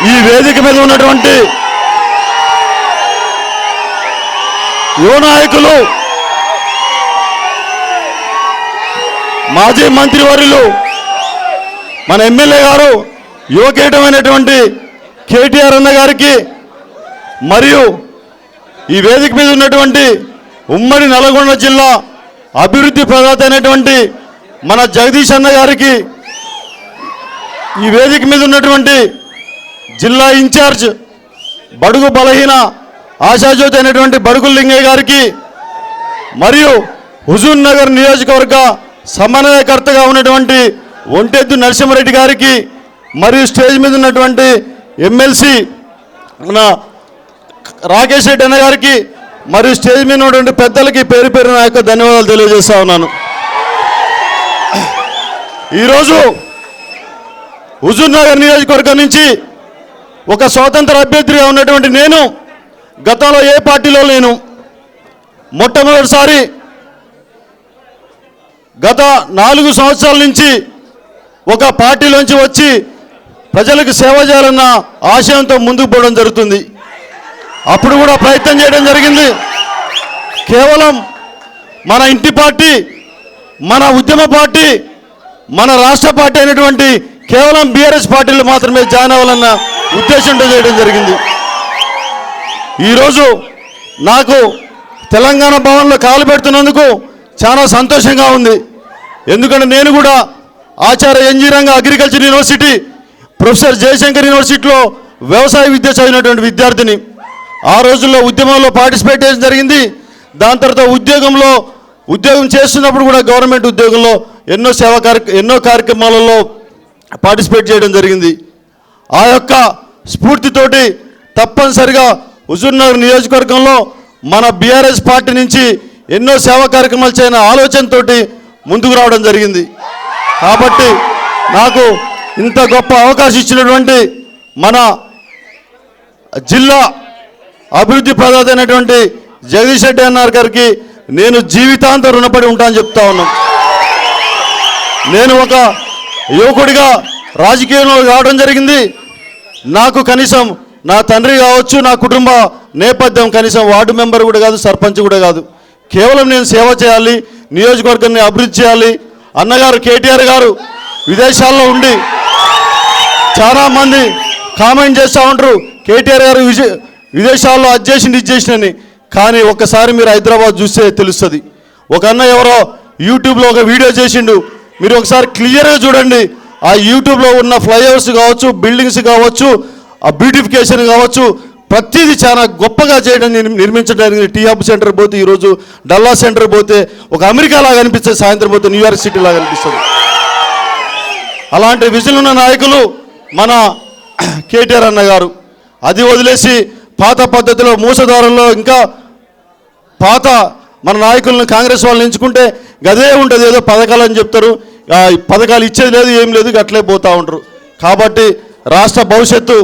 ఈ వేదిక మీద ఉన్నటువంటి యువ నాయకులు, మాజీ మంత్రివర్యులు, మన ఎమ్మెల్యే గారు యువకేటమైనటువంటి కేటీఆర్ అన్న గారికి, మరియు ఈ వేదిక మీద ఉన్నటువంటి ఉమ్మడి నల్గొండ జిల్లా అభివృద్ధి ప్రదాత అయినటువంటి మన జగదీష్ అన్న గారికి, ఈ వేదిక మీద ఉన్నటువంటి జిల్లా ఇన్ఛార్జ్ బడుగు బలహీన ఆశాజ్యోతి అయినటువంటి బడుగు లింగయ్య గారికి, మరియు హుజూర్ నగర్ నియోజకవర్గ సమన్వయకర్తగా ఉన్నటువంటి ఒంటెద్దు నరసింహారెడ్డి గారికి, మరియు స్టేజ్ మీద ఉన్నటువంటి ఎమ్మెల్సీ మన రాకేష్ రెడ్డి అన్న గారికి, మరియు స్టేజ్ మీద ఉన్నటువంటి పెద్దలకి పేరు పేరు నా యొక్క ధన్యవాదాలు తెలియజేస్తా ఉన్నాను. ఈరోజు హుజూర్ నగర్ నియోజకవర్గం నుంచి ఒక స్వతంత్ర అభ్యర్థిగా ఉన్నటువంటి నేను గతంలో ఏ పార్టీలో లేను. మొట్టమొదటిసారి గత 4 సంవత్సరాల నుంచి ఒక పార్టీలోంచి వచ్చి ప్రజలకు సేవ చేయాలన్న ఆశయంతో ముందుకు పోవడం జరుగుతుంది. అప్పుడు కూడా ప్రయత్నం చేయడం జరిగింది. కేవలం మన ఇంటి పార్టీ, మన ఉద్యమ పార్టీ, మన రాష్ట్ర పార్టీ అయినటువంటి కేవలం బీఆర్ఎస్ పార్టీలు మాత్రమే జాయిన్ అవ్వాలన్న ఉద్దేశంతో చేయడం జరిగింది. ఈరోజు నాకు తెలంగాణ భవన్లో కాలు పెడుతున్నందుకు చాలా సంతోషంగా ఉంది. ఎందుకంటే నేను కూడా ఆచార్య ఎన్జీ రంగ అగ్రికల్చర్ యూనివర్సిటీ, ప్రొఫెసర్ జయశంకర్ యూనివర్సిటీలో వ్యవసాయ విద్య చదివినటువంటి విద్యార్థిని. ఆ రోజుల్లో ఉద్యమంలో పార్టిసిపేట్ చేయడం జరిగింది. దాని తర్వాత ఉద్యోగం చేస్తున్నప్పుడు కూడా గవర్నమెంట్ ఉద్యోగంలో ఎన్నో కార్యక్రమాలలో పార్టిసిపేట్ చేయడం జరిగింది. ఆ యొక్క స్ఫూర్తితోటి తప్పనిసరిగా హుజూర్ నగర్ నియోజకవర్గంలో మన బీఆర్ఎస్ పార్టీ నుంచి ఎన్నో సేవా కార్యక్రమాలు చేయని ఆలోచనతో ముందుకు రావడం జరిగింది. కాబట్టి నాకు ఇంత గొప్ప అవకాశం ఇచ్చినటువంటి మన జిల్లా అభివృద్ధి ప్రదాత అయినటువంటి జగదీష్ రెడ్డి అన్న గారికి నేను జీవితాంతం రుణపడి ఉంటానని చెప్తా ఉన్నాను. నేను ఒక యువకుడిగా రాజకీయంలో రావడం జరిగింది. నాకు కనీసం నా తండ్రి కావచ్చు, నా కుటుంబ నేపథ్యం కనీసం వార్డు మెంబర్ కూడా కాదు, సర్పంచ్ కూడా కాదు. కేవలం నేను సేవ చేయాలి, నియోజకవర్గాన్ని అభివృద్ధి చేయాలి. అన్నగారు కేటీఆర్ గారు విదేశాల్లో ఉండి చాలామంది కామెంట్ చేస్తూ ఉంటారు, కేటీఆర్ గారు విదేశాల్లో అది చేసింది ఇది చేసినని. కానీ ఒక్కసారి మీరు హైదరాబాద్ చూస్తే తెలుస్తుంది. ఒక అన్న ఎవరో యూట్యూబ్లో ఒక వీడియో చేసిండు, మీరు ఒకసారి క్లియర్గా చూడండి. ఆ యూట్యూబ్లో ఉన్న ఫ్లైఓవర్స్ కావచ్చు, బిల్డింగ్స్ కావచ్చు, ఆ బ్యూటిఫికేషన్ కావచ్చు, ప్రతిదీ చాలా గొప్పగా చేయడం నిర్మించడానికి. టీ హబ్ సెంటర్ పోతే ఈరోజు డల్లా సెంటర్ పోతే ఒక అమెరికా లాగా అనిపిస్తుంది, సాయంత్రం పోతే న్యూయార్క్ సిటీ లాగా అనిపిస్తుంది. అలాంటి విజన్ ఉన్న నాయకులు మన కేటీఆర్ అన్న గారు. అది వదిలేసి పాత పద్ధతిలో మూసదారుల్లో ఇంకా పాత మన నాయకులను కాంగ్రెస్ వాళ్ళని ఎంచుకుంటే గదే ఉంటుంది, ఏదో పథకాలు అని చెప్తారు, పథకాలు ఇచ్చేది లేదు, ఏం లేదు, అట్లే పోతూ ఉంటారు. కాబట్టి రాష్ట్ర భవిష్యత్తు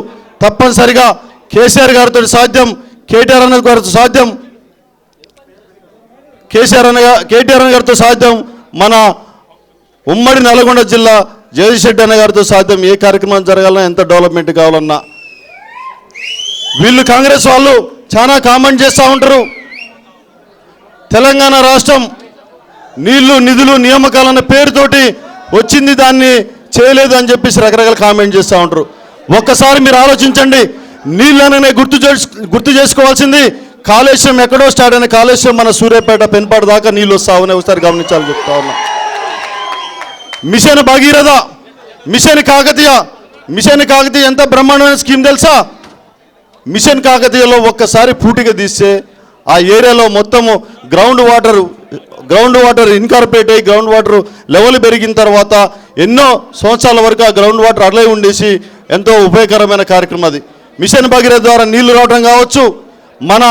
తప్పనిసరిగా కేసీఆర్ గారితో సాధ్యం, కేటీఆర్ అన్న గారితో సాధ్యం, కేటీఆర్ అన్న గారితో సాధ్యం, మన ఉమ్మడి నల్గొండ జిల్లా జగదీష్ రెడ్డి అన్న గారితో సాధ్యం. ఏ కార్యక్రమం జరగాలన్నా, ఎంత డెవలప్మెంట్ కావాలన్నా. వీళ్ళు కాంగ్రెస్ వాళ్ళు చాలా కామెంట్ చేస్తూ ఉంటారు, తెలంగాణ రాష్ట్రం నీళ్లు నిధులు నియామకాలన్న పేరుతోటి వచ్చింది, దాన్ని చేయలేదు అని చెప్పేసి రకరకాల కామెంట్ చేస్తూ ఉంటారు. ఒక్కసారి మీరు ఆలోచించండి. నీళ్ళనే గుర్తు చేసుకోవాల్సింది కాళేశ్వరం ఎక్కడో స్టార్ట్ అయిన కాళేశ్వరం మన సూర్యాపేట పెన్పాడు దాకా నీళ్ళు వస్తామని ఒకసారి గమనించాలని చెప్తా ఉన్నా. మిషన్ భగీరథ, మిషన్ కాకతీయ ఎంత బ్రహ్మాండమైన స్కీమ్ తెలుసా? మిషన్ కాకతీయలో ఒక్కసారి పూటిగా తీస్తే ఆ ఏరియాలో మొత్తము గ్రౌండ్ వాటర్ ఇన్కార్పొరేట్ అయ్యి గ్రౌండ్ వాటర్ లెవెల్ పెరిగిన తర్వాత ఎన్నో సంవత్సరాల వరకు ఆ గ్రౌండ్ వాటర్ అట్లే ఉండేసి ఎంతో ఉపయోగకరమైన కార్యక్రమం అది. మిషన్ భగీరథ ద్వారా నీళ్లు రావడం కావచ్చు. మన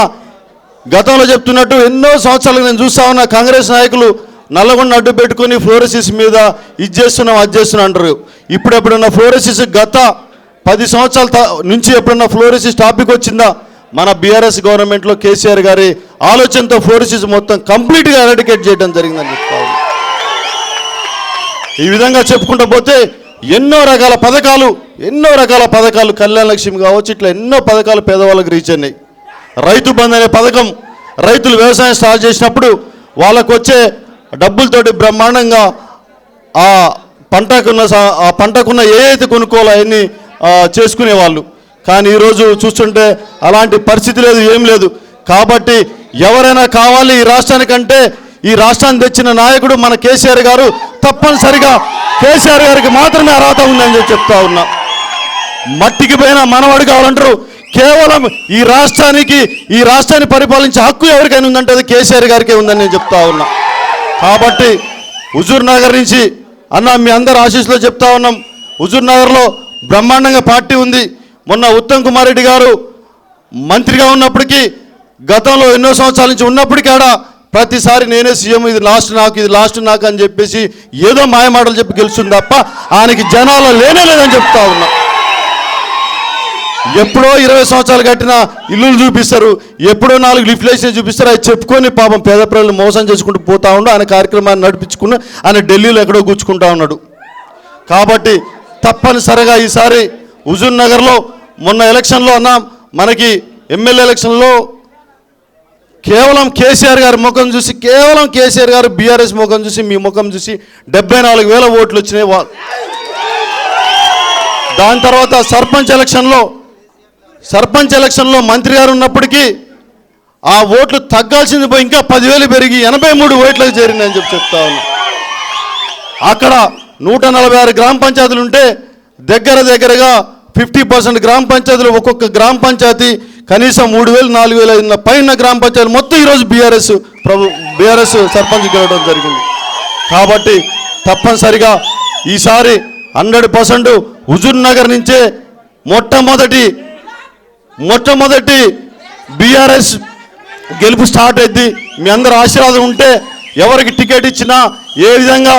గతంలో చెప్తున్నట్టు ఎన్నో సంవత్సరాలు నేను చూస్తా ఉన్న కాంగ్రెస్ నాయకులు నల్లగొండ అడ్డు పెట్టుకొని ఫ్లోరోసిస్ మీద ఇది చేస్తున్నాం అది చేస్తున్నాం అంటారు. ఇప్పుడు ఎప్పుడన్నా ఫ్లోరోసిస్ గత 10 సంవత్సరాల నుంచి ఎప్పుడన్నా ఫ్లోరోసిస్ టాపిక్ వచ్చిందా? మన బీఆర్ఎస్ గవర్నమెంట్లో కేసీఆర్ గారి ఆలోచనతో ఫ్లోరోసిస్ మొత్తం కంప్లీట్గా ఎరాడికేట్ చేయడం జరిగిందని చెప్తాను. ఈ విధంగా చెప్పుకుంటూ పోతే ఎన్నో రకాల పథకాలు కళ్యాణ లక్ష్మి కావచ్చు, ఇట్లా ఎన్నో పథకాలు పేదవాళ్ళకి రీచ్ అయినాయి. రైతు బంధు అనే పథకం, రైతులు వ్యవసాయం స్టార్ట్ చేసినప్పుడు వాళ్ళకు వచ్చే డబ్బులతోటి బ్రహ్మాండంగా ఆ పంటకున్న ఏదైతే కొనుక్కోవాలో అవన్నీ చేసుకునేవాళ్ళు. కానీ ఈరోజు చూస్తుంటే అలాంటి పరిస్థితి లేదు, ఏం లేదు. కాబట్టి ఎవరైనా కావాలి ఈ రాష్ట్రానికంటే ఈ రాష్ట్రాన్ని తెచ్చిన నాయకుడు మన కేసీఆర్ గారు. తప్పనిసరిగా కేసీఆర్ గారికి మాత్రమే అర్హత ఉందని చెప్తా ఉన్నా. మట్టికి పోయిన మనవాడు కావాలంటారు. కేవలం ఈ రాష్ట్రాన్ని పరిపాలించే హక్కు ఎవరికైనా ఉందంటే అది కేసీఆర్ గారికే ఉందని నేను చెప్తా ఉన్నా. కాబట్టి హుజూర్ నగర్ నుంచి అన్న మీ అందరు ఆశీస్సులో చెప్తా ఉన్నాం, హుజూర్ నగర్లో బ్రహ్మాండంగా పార్టీ ఉంది. మొన్న ఉత్తమ్ కుమార్ రెడ్డి గారు మంత్రిగా ఉన్నప్పటికీ, గతంలో ఎన్నో సంవత్సరాల నుంచి ఉన్నప్పటికీ ఆడ ప్రతిసారి నేనే సీఎం, ఇది లాస్ట్ నాకు అని చెప్పేసి ఏదో మాయమాటలు చెప్పి గెలుస్తుంది తప్ప ఆయనకి జనాలు లేదని చెప్తా ఉన్నా. ఎప్పుడో 20 సంవత్సరాలు కట్టిన ఇల్లులు చూపిస్తారు, ఎప్పుడో 4 లిఫ్లేషన్ చూపిస్తారు. అది చెప్పుకొని పాపం పేద ప్రజలు మోసం చేసుకుంటూ పోతా ఉండు. ఆయన కార్యక్రమాన్ని నడిపించుకుని ఆయన ఢిల్లీలో ఎక్కడో కూర్చుకుంటా ఉన్నాడు. కాబట్టి తప్పనిసరిగా ఈసారి హుజూర్ నగర్లో మొన్న ఎలక్షన్లో మనకి ఎమ్మెల్యే ఎలక్షన్లో కేవలం కేసీఆర్ గారి ముఖం చూసి, కేవలం కేసీఆర్ గారు బీఆర్ఎస్ ముఖం చూసి, మీ ముఖం చూసి 74,000 ఓట్లు వచ్చినాయి. దాని తర్వాత సర్పంచ్ ఎలక్షన్లో మంత్రి గారు ఉన్నప్పటికీ ఆ ఓట్లు తగ్గాల్సింది పోయి ఇంకా 10,000 పెరిగి 83 ఓట్లకు చేరిందని చెప్తా ఉన్నా. అక్కడ 146 గ్రామ పంచాయతీలు ఉంటే దగ్గరగా 50% గ్రామ పంచాయతీలు, ఒక్కొక్క గ్రామ పంచాయతీ కనీసం 3,000 4,000 పైన గ్రామ పంచాయతీలు మొత్తం ఈరోజు బీఆర్ఎస్ సర్పంచ్ గెలవడం జరిగింది. కాబట్టి తప్పనిసరిగా ఈసారి 100% హుజూర్ నగర్ నుంచే మొట్టమొదటి బీఆర్ఎస్ గెలుపు స్టార్ట్ అయింది. మీ అందరు ఆశీర్వాదం ఉంటే ఎవరికి టికెట్ ఇచ్చినా, ఏ విధంగా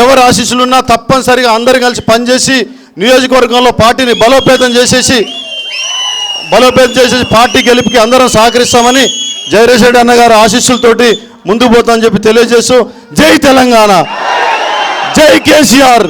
ఎవరి ఆశీస్సులు ఉన్నా తప్పనిసరిగా అందరు కలిసి పనిచేసి నియోజకవర్గంలో పార్టీని బలోపేతం చేసేసి పార్టీ గెలుపుకి అందరం సహకరిస్తామని జయరేష్ రెడ్డి అన్న గారి ఆశీస్సులతోటి ముందుకు పోతామని చెప్పి తెలియజేస్తూ, జై తెలంగాణ, జై కేసీఆర్.